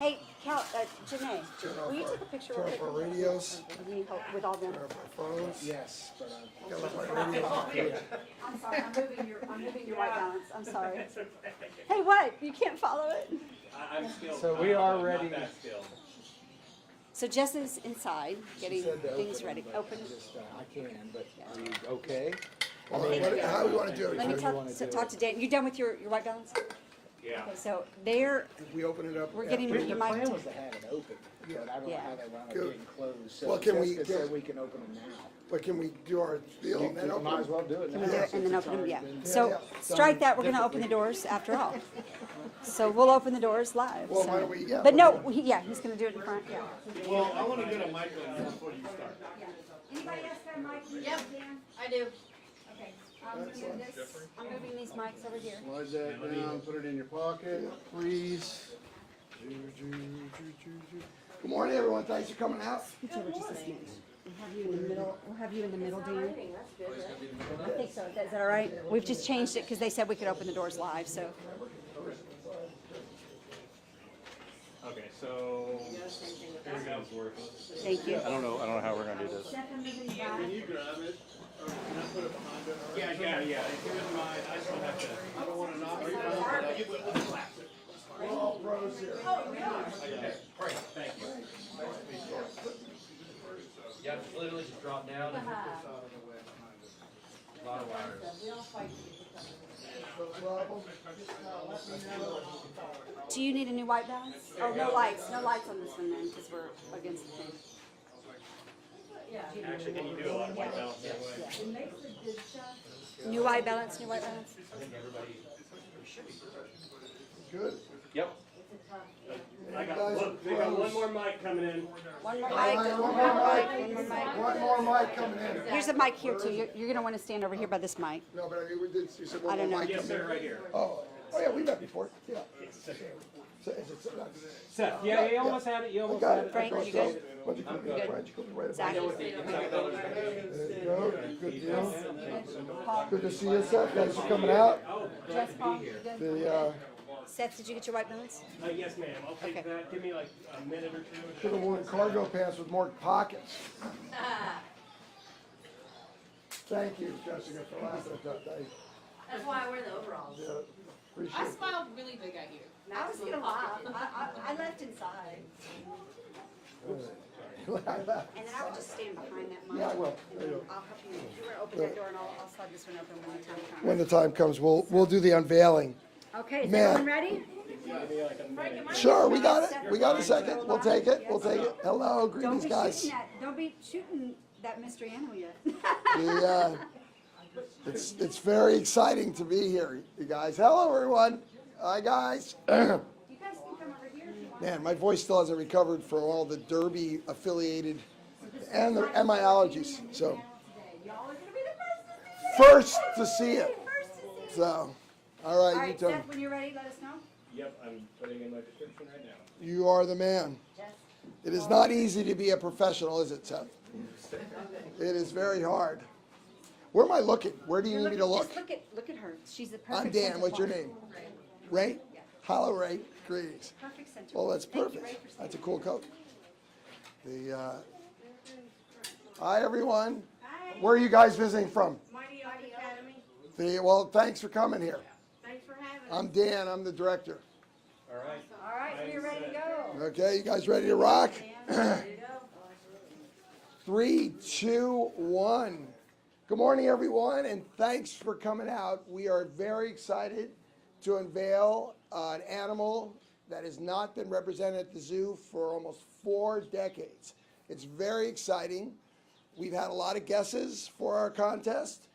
Hey, Janae, will you take a picture Turn off our radios. with all them? Turn off our phones. Yes, but Gotta let my radios. I'm sorry, I'm moving your white balance. I'm sorry. Hey, what? You can't follow it? I'm skilled. So we are ready. Not that skilled. So Jess is inside getting said to things open ready. them, but Open. just, I can, but are you okay? How do we want to do Let me it? talk to Dan. You done with your white balance? Yeah. Okay, so there, Did we open it up? we're getting The your mic. plan was to have it open, but I don't know Yeah. how they wound up Good. getting closed. So Well, can we Jessica get- said we can open them now. But can we do our spiel and then You open might as it? well do it Can now. we do it and then since open them? it's Yeah. already been So done strike that. We're going to open the differently. doors after all. So we'll open the doors live. Well, so. why don't we- yeah, But we'll no, he's going to do it in front. Yeah. Well, I want to get a mic on there before you start. Anybody else got a mic? Yep, I do. Okay. I'm moving these mics over here. Slide that down, put it in your pocket, please. Good morning, everyone. Thanks for coming out. Scoot over just a smidge. We'll have you in the middle. We'll have you in the middle, Dan. I think so. Is that all right? We've just changed it because they said we could open the doors live. So Okay, so here goes working. thank you. I don't know how we're gonna do this. Can you grab it? Or can I put it behind it? Yeah. If you wouldn't mind, I just don't have to. I don't want to knock you down. We're all pros here. Okay, great, thank you. Yeah, just literally just drop down and a lot of wires. Do you need a new white balance? Oh, no lights. No lights on this one then, because we're against the thing. Actually, can you do a lot of white balance anyway? New white balance. New white balance. I think everybody should be. Good. Yep. I got one more mic coming in. One more All mic. right, One more mic. One more mic. One more mic coming in. Here's a mic here too. You're going to want to stand over here by this mic. No, but I mean, we did, you said I one don't more know. mic Yes, coming in. sir, right here. Oh, yeah, we met before. Yeah. So, Seth, yeah, you almost had it. You I almost got had it. it. Frank, you good? Why don't you come good? right, you come right Zach? about there you go. Good deal. Good to see you, Seth. Thanks for coming out. Jess, Paul, you good? The, Seth, did you get your white balance? Yes, ma'am. I'll take Okay. that. Give me like a minute or two. should have worn cargo pants with more pockets. Thank you, Jessica, for laughing at that. That's why I wear the overalls. Yeah, I appreciate it. smile really big at you. I was going to laugh. I left inside. And then I would just stand behind that mic. Yeah, I will. And then I'll help you. You want to open that door and I'll slide this one open when the time comes. When the time comes, we'll do the unveiling. Okay, is Man. everyone ready? Sure, we got it. We got a second. We'll take it. We'll take it. Hello, Don't greetings, be guys. shooting that. Don't be shooting that mystery animal yet. It's very exciting to be here, you guys. Hello, everyone. Hi, guys. You guys can come over here if you want. Man, my voice still hasn't recovered from all the Derby affiliated and my allergies. So Y'all are going to be the first to see it. first to see it. First to see it. So, all All right, you right, tell me. Seth, when you're ready, let us know. Yep, I'm putting in my description right now. You are the man. Jess. It is not easy to be a professional, is it, Seth? It is very hard. Where am I looking? Where do you need me to look? Just look at her. She's the perfect I'm Dan. center What's your point. name? Ray? Hello, Ray. Greetings. Perfect center. Well, that's Thank you, Ray, perfect. for saying That's a cool coat. Hi, everyone. Where are you guys visiting from? Mighty Oak Academy. Well, thanks for coming here. Thanks for having us. I'm Dan. I'm the director. All right. All right, so you're ready to go. Okay, you guys ready to rock? Dan, ready to go. 3, 2, 1. Good morning, everyone, and thanks for coming out. We are very excited to unveil an animal that has not been represented at the zoo for almost 4 decades. It's very exciting. We've had a lot of guesses for our contest.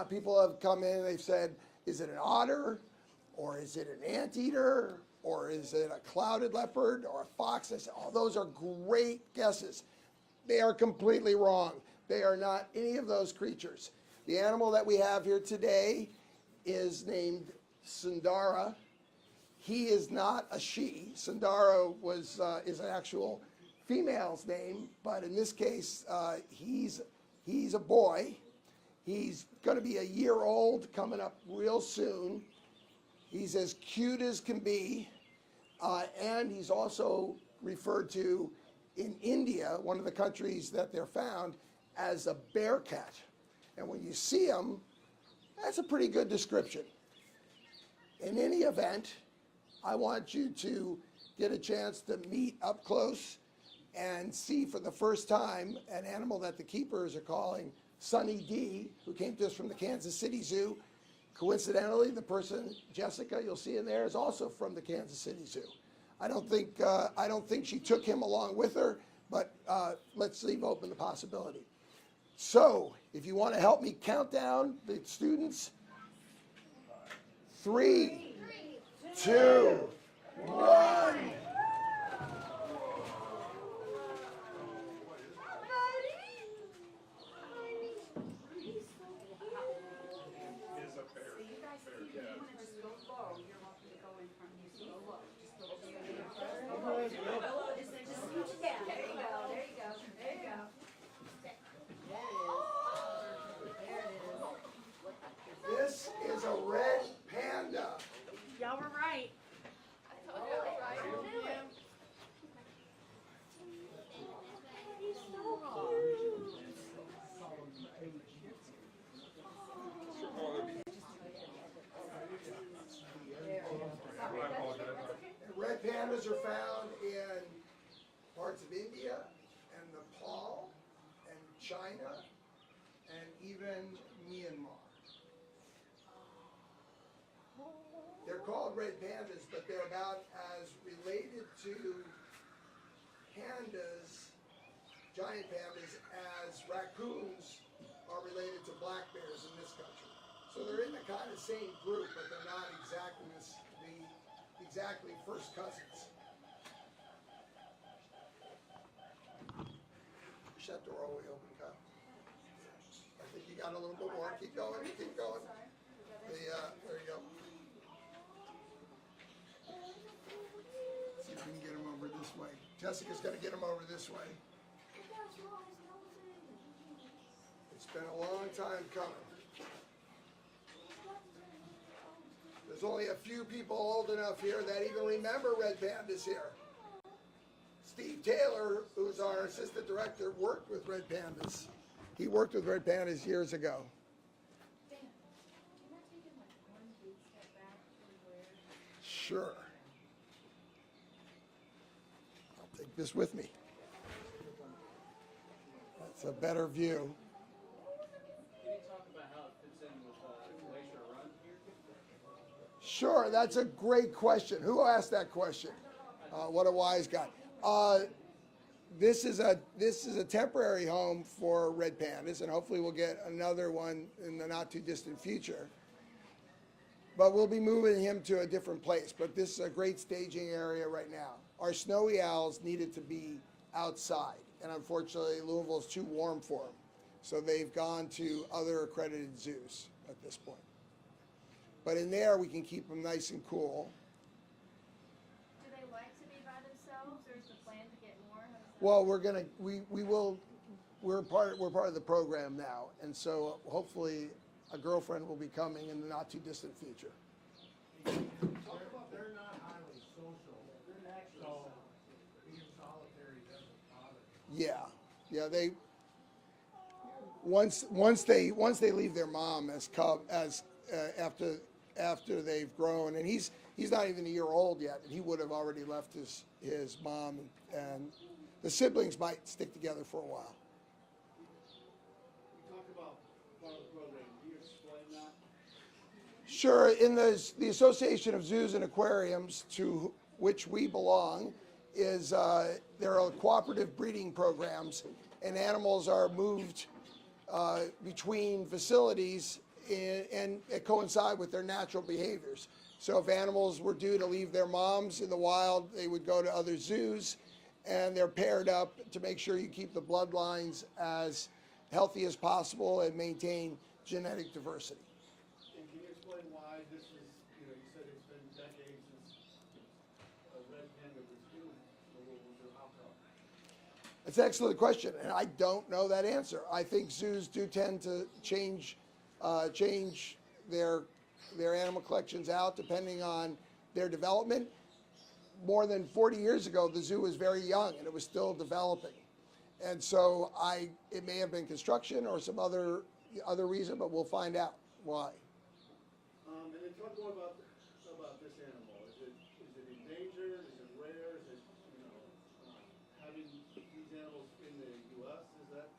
People have come in and they've said, is it an otter, or is it an anteater, or is it a clouded leopard, or a fox? I said, oh, those are great guesses. They are completely wrong. They are not any of those creatures. The animal that we have here today is named Sundara. He is not a she. Sundara is an actual female's name, but in this case, he's a boy. He's going to be a year old coming up real soon. He's as cute as can be. And he's also referred to in India, one of the countries that they're found, as a bear cat. And when you see him, that's a pretty good description. In any event, I want you to get a chance to meet up close and see for the first time an animal that the keepers are calling Sunny D, who came to us from the Kansas City Zoo. Coincidentally, the person, Jessica, you'll see in there, is also from the Kansas City Zoo. I don't think she took him along with her, but let's leave open the possibility. So, if you want to help me count down the students, 3, 2, 1. This is a red panda. Y'all were right. Red pandas are found in parts of India and Nepal and China and even Myanmar. They're called red pandas, but they're about as related to pandas, giant pandas, as raccoons are related to black bears in this country. So they're in the kind of same group, but they're not exactly exactly first cousins. Push that door all the way open, Kyle. I think you got a little bit more. Keep going, keep going. There you go. See if we can get him over this way. Jessica's gonna get him over this way. It's been a long time coming. There's only a few people old enough here that even remember red pandas here. Steve Taylor, who's our assistant director, worked with red pandas. He worked with red pandas years ago. Sure. I'll take this with me. That's a better view. Can you talk about how it fits in with Glacier Run here? Sure, that's a great question. Who asked that question? What a wise guy. This is a temporary home for red pandas, and hopefully we'll get another one in the not too distant future. But we'll be moving him to a different place. But this is a great staging area right now. Our snowy owls needed to be outside, and unfortunately Louisville's too warm for them. So they've gone to other accredited zoos at this point. But in there we can keep them nice and cool. Do they like to be by themselves, or is the plan to get more? Well, we're part of the program now, and so hopefully a girlfriend will be coming in the not too distant future. They're not highly social, so being solitary doesn't bother them. Yeah, they once they leave their mom after they've grown, and he's not even a year old yet, and he would have already left his mom, and the siblings might stick together for a while. You talked about part of the program. Can you explain that? Sure. In the Association of Zoos and Aquariums, to which we belong, there are cooperative breeding programs, and animals are moved between facilities and coincide with their natural behaviors. So if animals were due to leave their moms in the wild, they would go to other zoos, and they're paired up to make sure you keep the bloodlines as healthy as possible and maintain genetic diversity. And can you explain why this is, you said it's been decades since a red panda was doing the Louisville Zoo. How come? That's an excellent question, and I don't know that answer. I think zoos do tend to change their animal collections out depending on their development. more than 40 years ago, the zoo was very young and it was still developing. And so it may have been construction or some other reason, but we'll find out why. And then talk more about this animal. Is it endangered? Is it rare? Is it, having these animals in the U.S., is that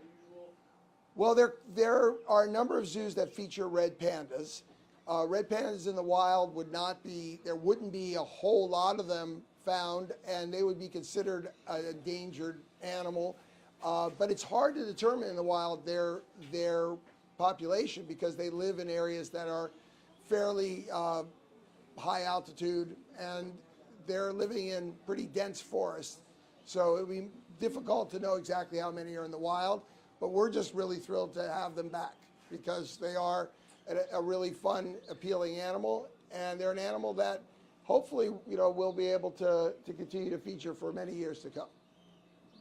unusual? Well, there are a number of zoos that feature red pandas. Red pandas in the wild there wouldn't be a whole lot of them found, and they would be considered an endangered animal. But it's hard to determine in the wild their population because they live in areas that are fairly high altitude, and they're living in pretty dense forests. So it would be difficult to know exactly how many are in the wild, but we're just really thrilled to have them back because they are a really fun, appealing animal, and they're an animal that hopefully, we'll be able to continue to feature for many years to come.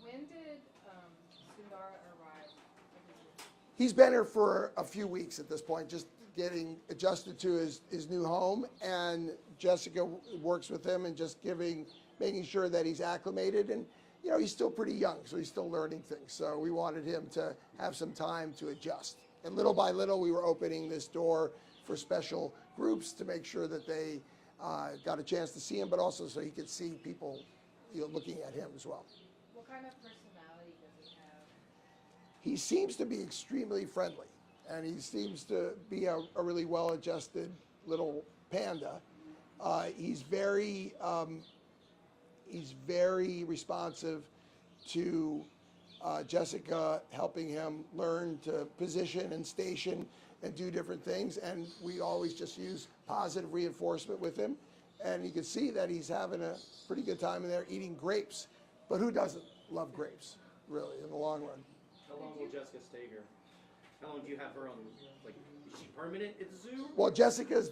When did Sundara arrive? He's been here for a few weeks at this point, just getting adjusted to his new home, and Jessica works with him and just making sure that he's acclimated, and he's still pretty young, so he's still learning things. So we wanted him to have some time to adjust. And little by little, we were opening this door for special groups to make sure that they got a chance to see him, but also so he could see people looking at him as well. What kind of personality does he have? He seems to be extremely friendly, and he seems to be a really well-adjusted little panda. He's very responsive to Jessica helping him learn to position and station and do different things, and we always just use positive reinforcement with him, and you can see that he's having a pretty good time in there eating grapes. But who doesn't love grapes, really, in the long run? How long will Jessica stay here? How long do you have her on, is she permanent at the zoo? Well, Jessica is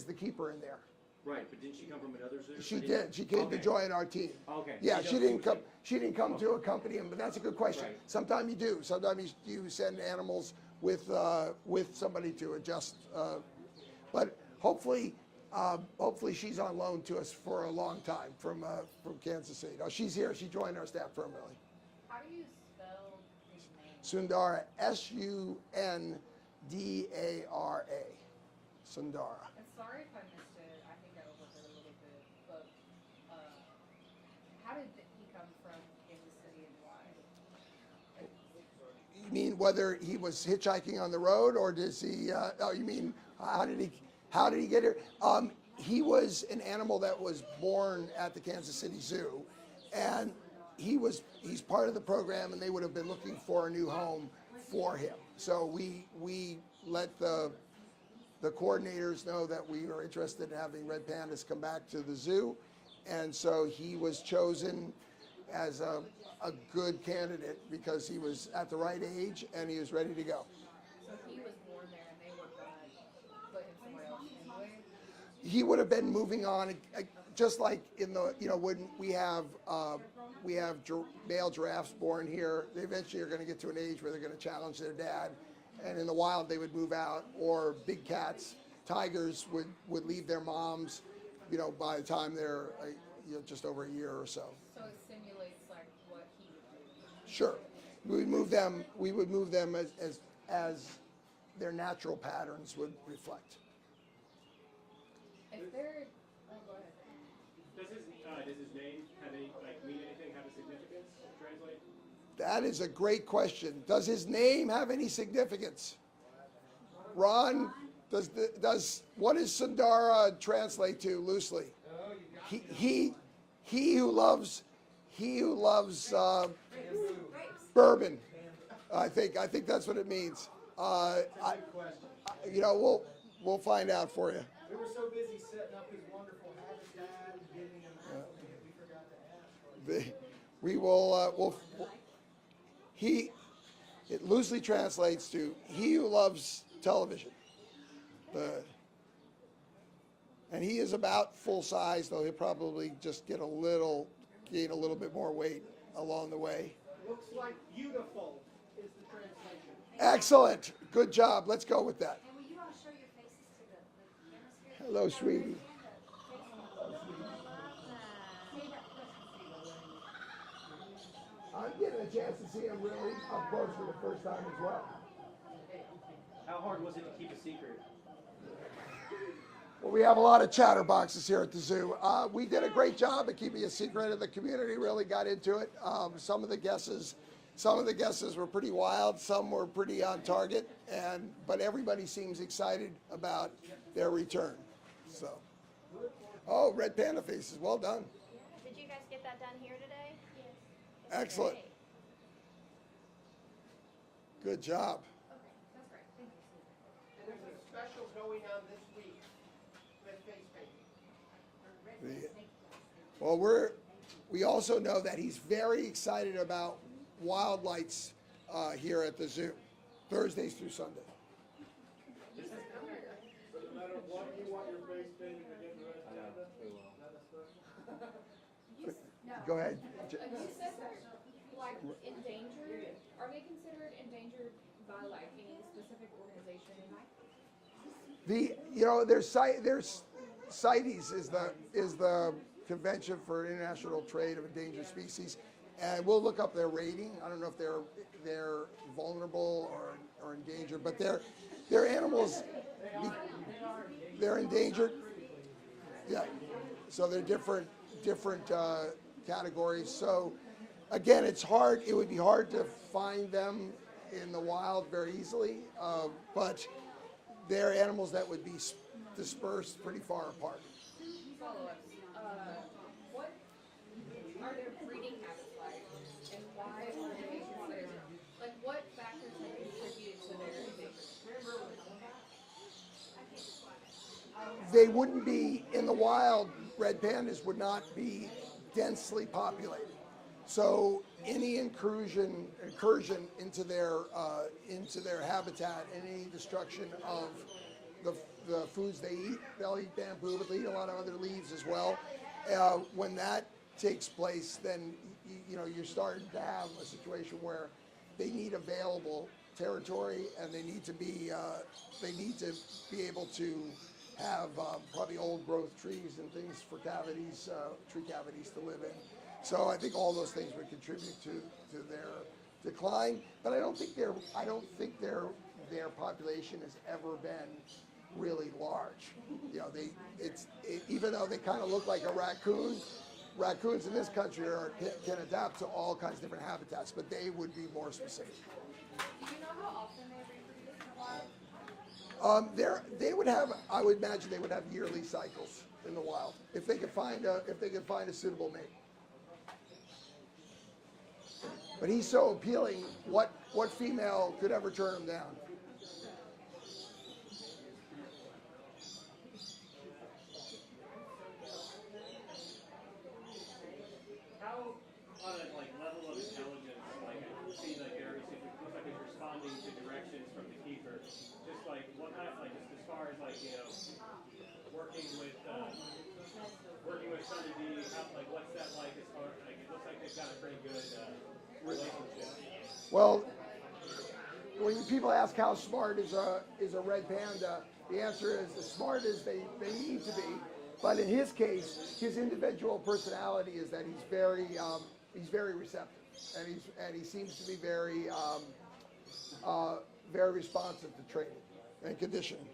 the keeper in there. Right, but didn't she come from another zoo? She did. She came to join our team. Okay. Yeah, she didn't come. She didn't come to accompany him, but that's a good question. Right. Sometimes you do. Sometimes you send animals with somebody to adjust. But hopefully she's on loan to us for a long time from Kansas City. No, she's here. She joined our staff permanently. How do you spell his name? Sundara, Sundara. Sundara. And sorry if I missed it. I think I overheard a little bit, but how did he come from Kansas City and why? You mean whether he was hitchhiking on the road, or does he? You mean how did he get here? He was an animal that was born at the Kansas City Zoo, and he's part of the program, and they would have been looking for a new home for him. So we let the coordinators know that we were interested in having red pandas come back to the zoo, and so he was chosen as a good candidate because he was at the right age and he was ready to go. So he was born there and they were going to put him somewhere else anyway? He would have been moving on, just like in the, when we have male giraffes born here, they eventually are going to get to an age where they're going to challenge their dad, and in the wild they would move out, or big cats, tigers would leave their moms, by the time they're just over a year or so. So it simulates like what he would do? Sure. We would move them as their natural patterns would reflect. If they're, oh, go ahead. Does his name have any mean anything? Have a significance? Translate? That is a great question. Does his name have any significance? Ron, what does Sundara translate to loosely? He who loves bourbon. I think that's what it means. We'll find out for you. We were so busy setting up his wonderful habitat and getting him acclimated, we forgot to ask. We will. It loosely translates to "he who loves television." And he is about full size, though he'll probably just gain a little bit more weight along the way. Looks like beautiful is the translation. Excellent. Good job. Let's go with that. And will you all show your faces to the cameras here? Hello, sweetie. I'm getting a chance to see him really up close for the first time as well. How hard was it to keep a secret? Well, we have a lot of chatterboxes here at the zoo. We did a great job at keeping a secret, and the community really got into it. Some of the guesses were pretty wild. Some were pretty on target, but everybody seems excited about their return. So, oh, red panda faces. Well done. Did you guys get that done here today? Yes. Excellent. Good job. And there's a special going on this week with face painting. Well, we also know that he's very excited about wild lights here at the zoo, Thursdays through Sunday. So no matter what you want your face painted to get the red panda? Go ahead. You said they're like endangered. Are they considered endangered by like any specific organization? There's CITES is the Convention for International Trade of Endangered Species, and we'll look up their rating. I don't know if they're vulnerable or endangered, but they're animals. They're endangered. Yeah. So they're different categories. So again, it's hard. It would be hard to find them in the wild very easily, but they're animals that would be dispersed pretty far apart. Follow-ups. What are their breeding habits like, and why are they considered? Like, what factors have contributed to their endangerment? They wouldn't be in the wild. Red pandas would not be densely populated. So any incursion into their habitat, and any destruction of the foods they eat, they'll eat bamboo, but they eat a lot of other leaves as well. When that takes place, then you're starting to have a situation where they need available territory, and they need to be able to have probably old growth trees and things for tree cavities to live in. So I think all those things would contribute to their decline. But I don't think their population has ever been really large. Even though they kind of look like a raccoon, raccoons in this country can adapt to all kinds of different habitats, but they would be more specific. Do you know how often they reproduce in the wild? They would have. I would imagine they would have yearly cycles in the wild if they could find a suitable mate. But he's so appealing. What female could ever turn him down? How, on a level of intelligence, it seems like it looks like it's responding to directions from the keeper. Just what kind, just as far as working with some of the, what's that like as far it looks like they've got a pretty good relationship. Well, when people ask how smart is a red panda, the answer is as smart as they need to be. But in his case, his individual personality is that he's very receptive, and he seems to be very responsive to training and conditioning.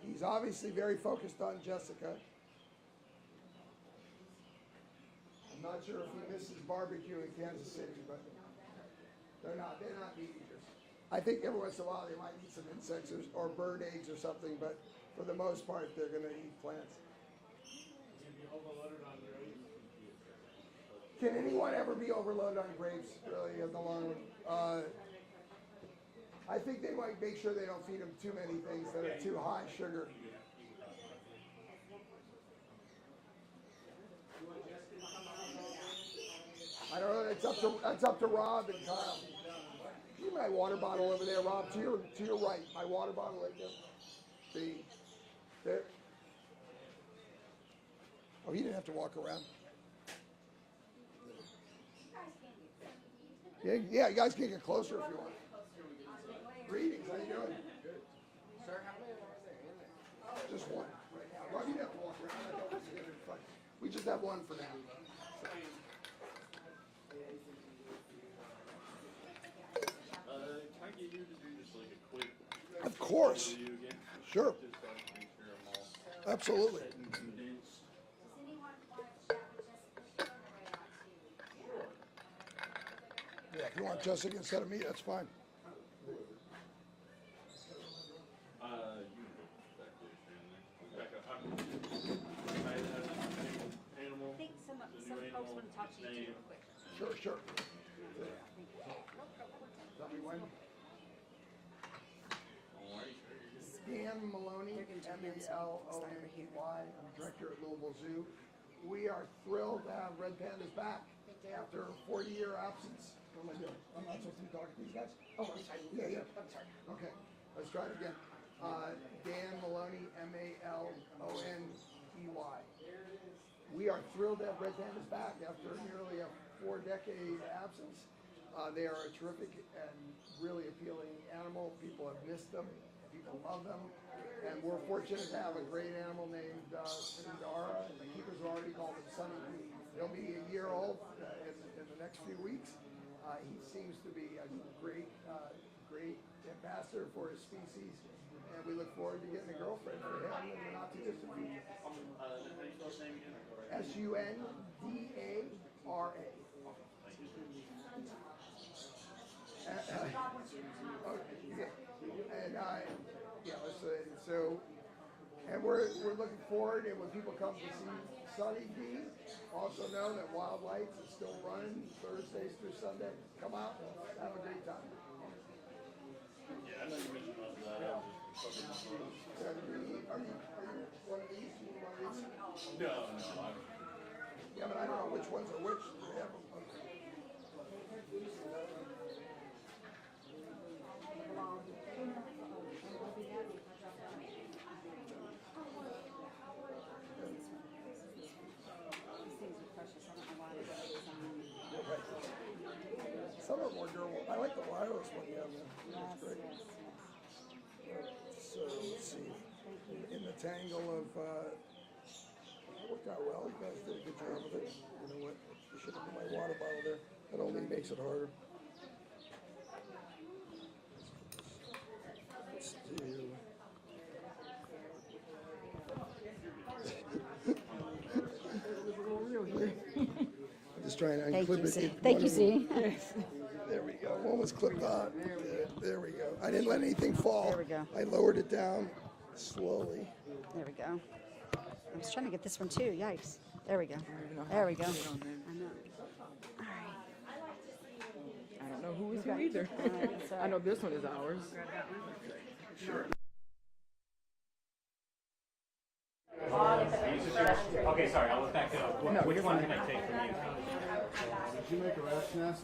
He's obviously very focused on Jessica. I'm not sure if he misses barbecue in Kansas City, but they're not meat eaters. I think every once in a while they might eat some insects or bird eggs or something, but for the most part they're going to eat plants. Can anyone ever be overloaded on grapes, really, in the long run? I think they might make sure they don't feed them too many things that are too high sugar. I don't know. That's up to Rob and Kyle. See my water bottle over there, Rob, to your right. My water bottle right there. See, there. Oh, he didn't have to walk around. Yeah, you guys can get closer if you want. Greetings, how you doing? Good. Sir, how many are there in there? Just one right now. Rob, you didn't have to walk around. I don't want you to get in front. We just have one for now. Can I get you to do just like a quick Of course. review again? Sure. Just so I can make sure I'm all Absolutely. set and condensed. Does anyone want to chat with Jessica Stone or Yeah, if you want Jessica instead of me, that's fine. You can go back there, stand there. Back up. I have an animal. I think some It's a folks new animal, want to talk to you its too name. real quick. Sure, sure. Tell me when. Dan Maloney, M-A-L-O-N-E-Y. I'm director at Louisville Zoo. We are thrilled to have red pandas back after a 40-year absence. What am I doing? I'm not supposed to be talking to these guys? Oh, I'm sorry. Yeah. I'm sorry. Okay, let's try it again. Dan Maloney, M-A-L-O-N-E-Y. We are thrilled to have red pandas back after nearly a 4-decade absence. They are a terrific and really appealing animal. People have missed them. People love them. And we're fortunate to have a great animal named Sundara. The keepers have already called him Sunny D. He'll be a year old in the next few weeks. He seems to be a great ambassador for his species. And we look forward to getting a girlfriend for him in the not too distant future. Sundara. And we're looking forward, and when people come to see Sunny D, also know that Wild Lights is still running Thursdays through Sunday. Come out and have a great time. Yeah, I know you mentioned most of that. I was just focusing on Are you one of these? You one of these? No. Yeah, but I don't know which ones are which. Do they have them? Okay. Some of them are durable. I like the wireless one you have there. That's great. So let's see. In the tangle of that worked out well. You guys did a good job of it. You know what? You should have put my water bottle there. That only makes it harder. Let's do. I'm just trying to unclip it. Thank you, C. There we go. One was clipped on. There we go. I didn't let anything fall. There we go. I lowered it down slowly. There we go. I was trying to get this one too. Yikes. There we go. There we go. I know. All right. I don't know who is who either. I know this one is ours. Sure. Okay, sorry, I'll look back up. Which one can I take from you? Did you make a rat's nest?